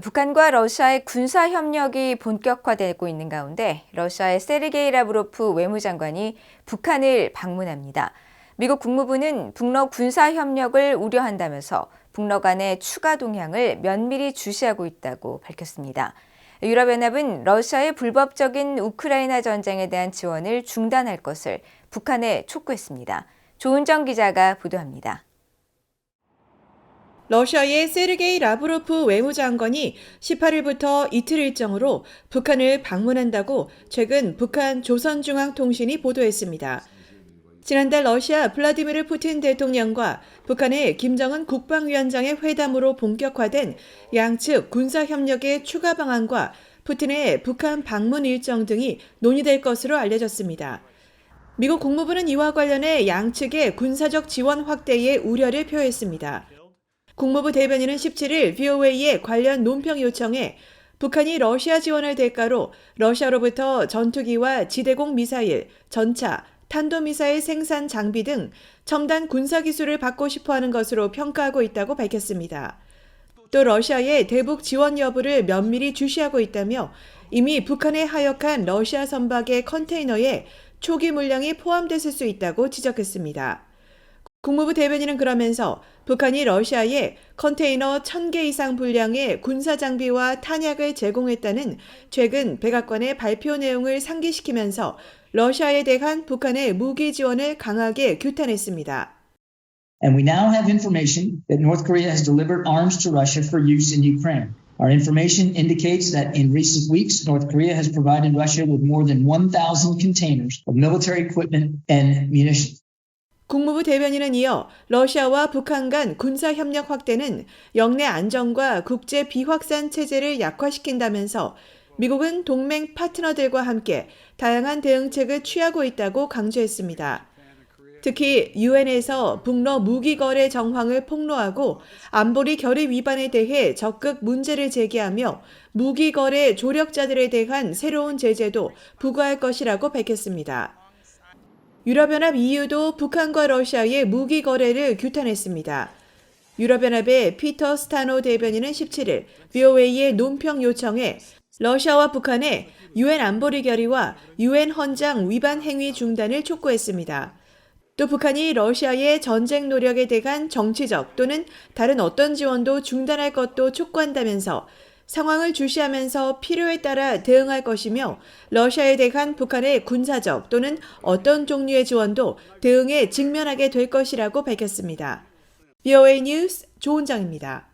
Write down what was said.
북한과 러시아의 군사 협력이 본격화되고 있는 가운데 러시아의 세르게이 라브로프 외무장관이 북한을 방문합니다. 미국 국무부는 북러 군사 협력을 우려한다면서 북러 간의 추가 동향을 면밀히 주시하고 있다고 밝혔습니다. 유럽연합은 러시아의 불법적인 우크라이나 전쟁에 대한 지원을 중단할 것을 북한에 촉구했습니다. 조은정 기자가 보도합니다. 러시아의 세르게이 라브로프 외무장관이 18일부터 이틀 일정으로 북한을 방문한다고 최근 북한 조선중앙통신이 보도했습니다. 지난달 러시아 블라디미르 푸틴 대통령과 북한의 김정은 국방위원장의 회담으로 본격화된 양측 군사협력의 추가 방안과 푸틴의 북한 방문 일정 등이 논의될 것으로 알려졌습니다. 미국 국무부는 이와 관련해 양측의 군사적 지원 확대에 우려를 표했습니다. 국무부 대변인은 17일 VOA의 관련 논평 요청에 북한이 러시아 지원을 대가로 러시아로부터 전투기와 지대공 미사일, 전차, 탄도미사일 생산 장비 등 첨단 군사기술을 받고 싶어하는 것으로 평가하고 있다고 밝혔습니다. 또 러시아의 대북 지원 여부를 면밀히 주시하고 있다며 이미 북한에 하역한 러시아 선박의 컨테이너에 초기 물량이 포함됐을 수 있다고 지적했습니다. 국무부 대변인은 그러면서 북한이 러시아에 컨테이너 1,000개 이상 분량의 군사장비와 탄약을 제공했다는 최근 백악관의 발표 내용을 상기시키면서 러시아에 대한 북한의 무기 지원을 강하게 규탄했습니다. And we now have information that North Korea has delivered arms to Russia for use in Ukraine. Our information indicates that in recent weeks, North Korea has provided Russia with more than 1,000 containers of military equipment and munitions. 국무부 대변인은 이어 러시아와 북한 간 군사협력 확대는 영내 안정과 국제 비확산 체제를 약화시킨다면서 미국은 동맹 파트너들과 함께 다양한 대응책을 취하고 있다고 강조했습니다. 특히 유엔에서 북러 무기 거래 정황을 폭로하고 안보리 결의 위반에 대해 적극 문제를 제기하며 무기 거래 조력자들에 대한 새로운 제재도 부과할 것이라고 밝혔습니다. 유럽연합 EU도 북한과 러시아의 무기 거래를 규탄했습니다. 유럽연합의 피터 스타노 대변인은 17일 VOA의 논평 요청에 러시아와 북한의 유엔 안보리 결의와 유엔 헌장 위반 행위 중단을 촉구했습니다. 또 북한이 러시아의 전쟁 노력에 대한 정치적 또는 다른 어떤 지원도 중단할 것도 촉구한다면서 상황을 주시하면서 필요에 따라 대응할 것이며 러시아에 대한 북한의 군사적 또는 어떤 종류의 지원도 대응에 직면하게 될 것이라고 밝혔습니다. VOA 뉴스 조은정입니다.